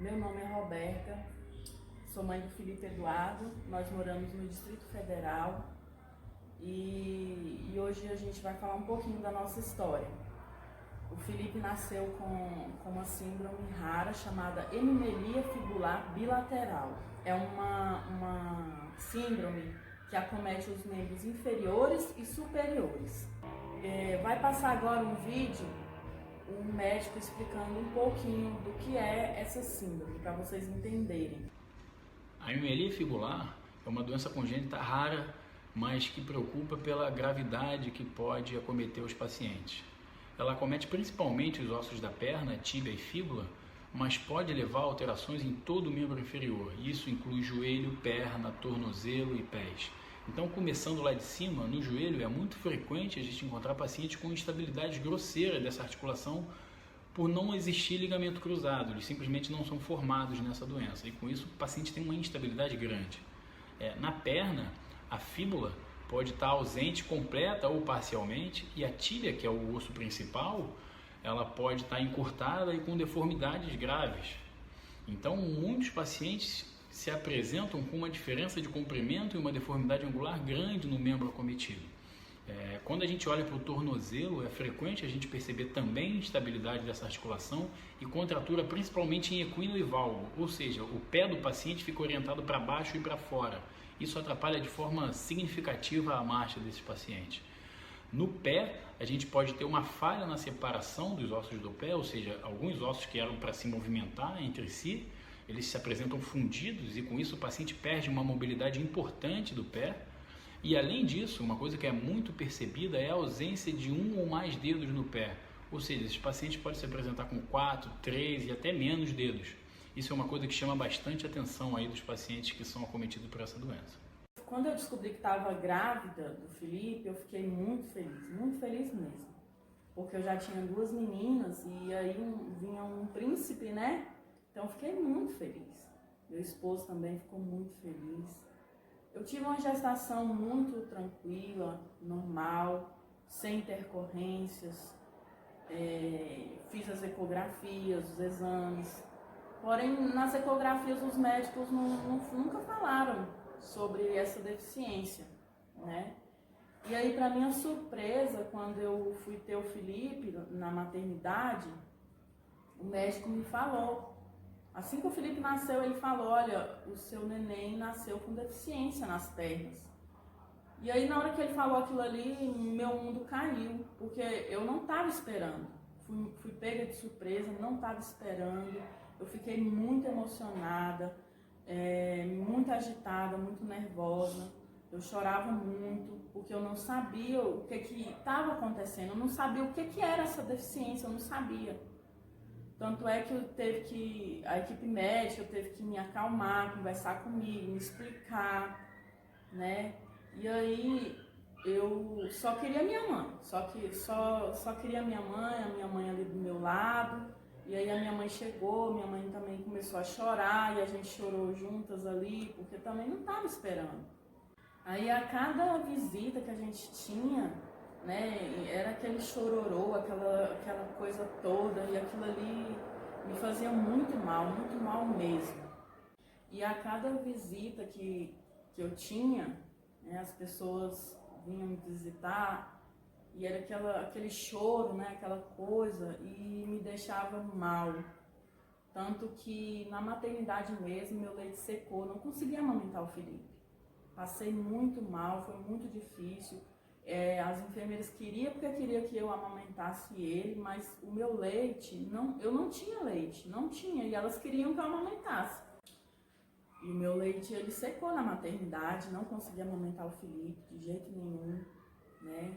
Meu nome é Roberta, sou mãe do Felipe Eduardo, nós moramos no Distrito Federal e hoje a gente vai falar um pouquinho da nossa história. O Felipe nasceu com uma síndrome rara chamada hemimelia fibular bilateral. É uma síndrome que acomete os membros inferiores e superiores. Vai passar agora um vídeo, um médico explicando um pouquinho do que é essa síndrome, para vocês entenderem. A hemimelia fibular é uma doença congênita rara, mas que preocupa pela gravidade que pode acometer os pacientes. Ela acomete principalmente os ossos da perna, tíbia e fíbula, mas pode levar a alterações em todo o membro inferior. Isso inclui joelho, perna, tornozelo e pés. Então, começando lá de cima, no joelho, é muito frequente a gente encontrar pacientes com instabilidade grosseira dessa articulação por não existir ligamento cruzado. Eles simplesmente não são formados nessa doença e com isso o paciente tem uma instabilidade grande. Na perna, a fíbula pode estar ausente completa ou parcialmente e a tíbia, que é o osso principal, ela pode estar encurtada e com deformidades graves. Então, muitos pacientes se apresentam com uma diferença de comprimento e uma deformidade angular grande no membro acometido. Quando a gente olha para o tornozelo, é frequente a gente perceber também instabilidade dessa articulação e contratura principalmente em equino e valgo, ou seja, o pé do paciente fica orientado para baixo e para fora. Isso atrapalha de forma significativa a marcha desses pacientes. No pé, a gente pode ter uma falha na separação dos ossos do pé, ou seja, alguns ossos que eram para se movimentar entre si, eles se apresentam fundidos e com isso o paciente perde uma mobilidade importante do pé. E além disso, uma coisa que é muito percebida é a ausência de um ou mais dedos no pé. Ou seja, esses pacientes podem se apresentar com 4, 3 e até menos dedos. Isso é uma coisa que chama bastante atenção aí dos pacientes que são acometidos por essa doença. Quando eu descobri que estava grávida do Felipe, eu fiquei muito feliz mesmo. Porque eu já tinha 2 meninas e aí vinha um príncipe, né? Então eu fiquei muito feliz. Meu esposo também ficou muito feliz. Eu tive uma gestação muito tranquila, normal, sem intercorrências. Fiz as ecografias, os exames. Porém, nas ecografias os médicos nunca falaram sobre essa deficiência, né? E aí, para minha surpresa, quando eu fui ter o Felipe na maternidade, o médico me falou. Assim que o Felipe nasceu, ele falou: olha, o seu neném nasceu com deficiência nas pernas. E aí, na hora que ele falou aquilo ali, meu mundo caiu, porque eu não estava esperando. Fui pega de surpresa, não estava esperando. Eu fiquei muito emocionada, muito agitada, muito nervosa. Eu chorava muito, porque eu não sabia o que estava acontecendo. Eu não sabia o que era essa deficiência, eu não sabia. Tanto é que a equipe médica teve que me acalmar, conversar comigo, me explicar, né? E aí eu só queria minha mãe, só queria minha mãe, a minha mãe ali do meu lado. E aí a minha mãe chegou, minha mãe também começou a chorar e a gente chorou juntas ali, porque também não estava esperando. Aí a cada visita que a gente tinha, né, era aquele chororô, aquela coisa toda, e aquilo ali me fazia muito mal mesmo. E a cada visita que eu tinha, né, as pessoas vinham me visitar e era aquele choro, né, aquela coisa, e me deixava mal. Tanto que na maternidade mesmo, meu leite secou, não conseguia amamentar o Felipe. Passei muito mal, foi muito difícil. As enfermeiras queriam que eu amamentasse ele, mas o meu leite, eu não tinha leite, não tinha, e elas queriam que eu amamentasse. E o meu leite, ele secou na maternidade, não conseguia amamentar o Felipe de jeito nenhum, né?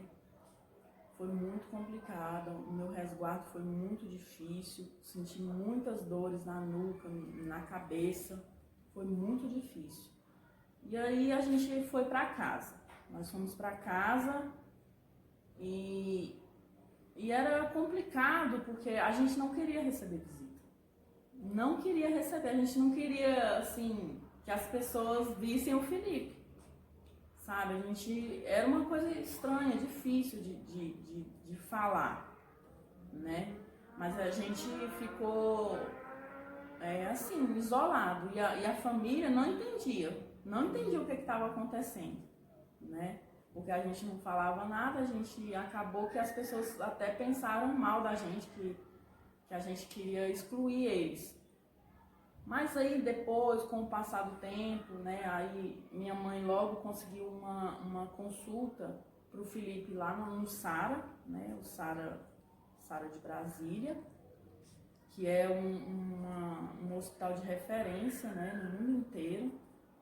Foi muito complicado, o meu resguardo foi muito difícil, senti muitas dores na nuca, na cabeça, foi muito difícil. E aí a gente foi para casa, nós fomos para casa e era complicado porque a gente não queria receber visita. Não queria receber, a gente não queria, assim, que as pessoas vissem o Felipe, sabe? Era uma coisa estranha, difícil de falar, né? Mas a gente ficou assim, isolado. E a família não entendia o que estava acontecendo, né? Porque a gente não falava nada, a gente acabou que as pessoas até pensaram mal da gente, que a gente queria excluir eles. Mas aí depois, com o passar do tempo, né, aí minha mãe logo conseguiu uma consulta para o Felipe lá no Sara, né, o Sara de Brasília, que é um hospital de referência, né, no mundo inteiro.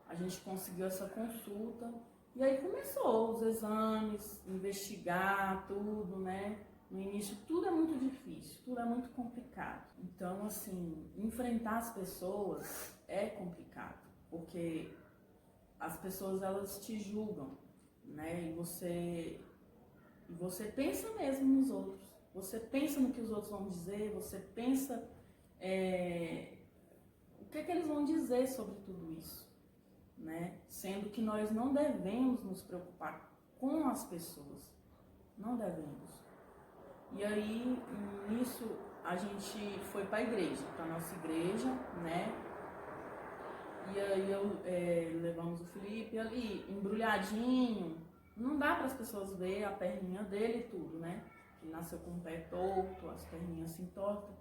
A gente conseguiu essa consulta e aí começou os exames, investigar tudo, né. No início tudo é muito difícil, tudo é muito complicado. Então, assim, enfrentar as pessoas é complicado, porque as pessoas, elas te julgam, né? E você pensa mesmo nos outros. Você pensa no que os outros vão dizer, você pensa o que eles vão dizer sobre tudo isso, né? Sendo que nós não devemos nos preocupar com as pessoas, não devemos. E aí, nisso, a gente foi para a igreja, para a nossa igreja, né? E aí levamos o Felipe ali, embrulhadinho. Não dá para as pessoas ver a perninha dele e tudo, né? Ele nasceu com o pé torto, as perninhas assim tortas.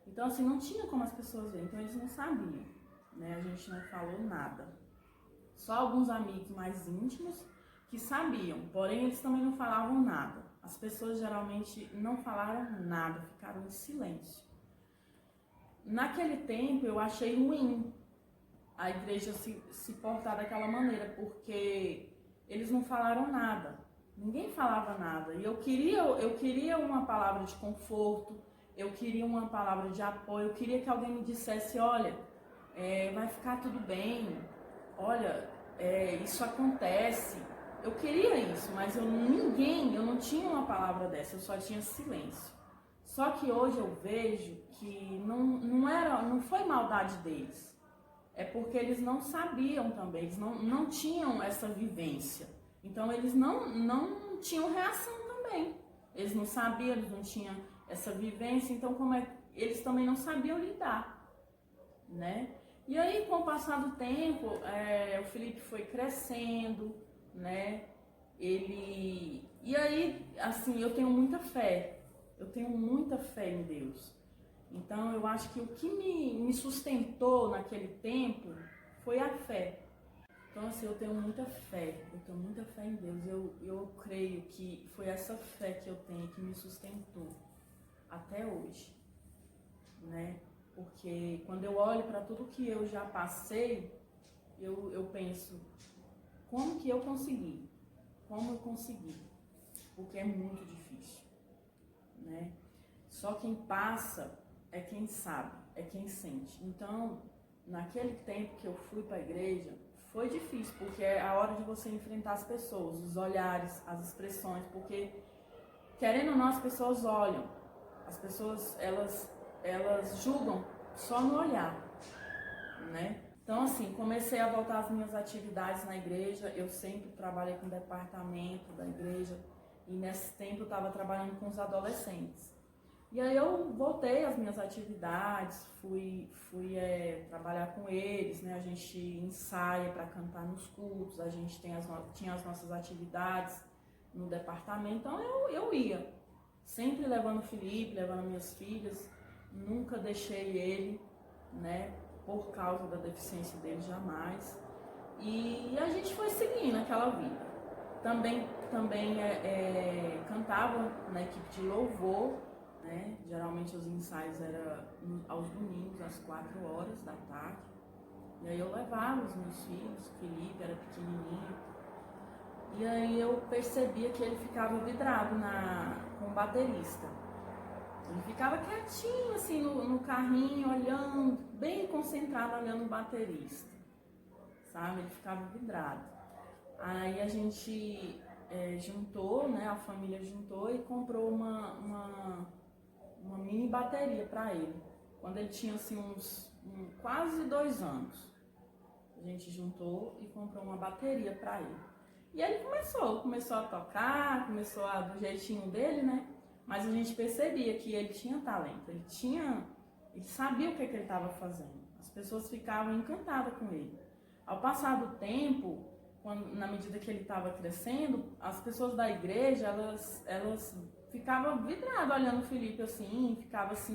Então, assim, não tinha como as pessoas verem, então eles não sabiam, né? A gente não falou nada. Só alguns amigos mais íntimos que sabiam, porém eles também não falavam nada. As pessoas geralmente não falaram nada, ficaram em silêncio. Naquele tempo eu achei ruim a igreja se portar daquela maneira, porque eles não falaram nada, ninguém falava nada. E eu queria uma palavra de conforto, eu queria uma palavra de apoio, eu queria que alguém me dissesse, olha, vai ficar tudo bem, olha, isso acontece. Eu queria isso, mas eu não tinha uma palavra dessa, eu só tinha silêncio. Só que hoje eu vejo que não foi maldade deles, é porque eles não sabiam também, eles não tinham essa vivência. Então eles não tinham reação também, eles não sabiam, eles não tinham essa vivência, então eles também não sabiam lidar, né? E aí, com o passar do tempo, o Felipe foi crescendo, né? E aí, assim, eu tenho muita fé em Deus. Então, eu acho que o que me sustentou naquele tempo foi a fé. Então, assim, eu tenho muita fé em Deus. Eu creio que foi essa fé que eu tenho que me sustentou até hoje, né? Porque quando eu olho para tudo que eu já passei, eu penso, como que eu consegui? Como eu consegui? Porque é muito difícil, né? Só quem passa é quem sabe, é quem sente. Então, naquele tempo que eu fui para a igreja, foi difícil, porque é a hora de você enfrentar as pessoas, os olhares, as expressões, porque, querendo ou não, as pessoas olham. As pessoas, elas julgam só no olhar, né? Então, assim, comecei a voltar às minhas atividades na igreja. Eu sempre trabalhei com o departamento da igreja e nesse tempo eu estava trabalhando com os adolescentes. E aí eu voltei às minhas atividades, fui trabalhar com eles, né? A gente ensaia para cantar nos cultos, a gente tinha as nossas atividades no departamento, então eu ia. Sempre levando o Felipe, levando minhas filhas, nunca deixei ele, né, por causa da deficiência dele, jamais. E a gente foi seguindo aquela vida. Também cantava na equipe de louvor, né? Geralmente os ensaios eram aos domingos, às 4 horas da tarde. E aí eu levava os meus filhos, o Felipe era pequenininho. E aí eu percebia que ele ficava vidrado com o baterista. Ele ficava quietinho assim no carrinho, olhando, bem concentrado, olhando o baterista, sabe? Ele ficava vidrado. Aí a gente juntou, né? A família juntou e comprou uma mini bateria para ele. Quando ele tinha assim quase 2 anos, a gente juntou e comprou uma bateria para ele. E ele começou a tocar, do jeitinho dele, né? Mas a gente percebia que ele tinha talento, ele sabia o que ele estava fazendo. As pessoas ficavam encantadas com ele. Ao passar do tempo, na medida que ele estava crescendo, as pessoas da igreja, elas ficavam vidradas olhando o Felipe assim, ficavam assim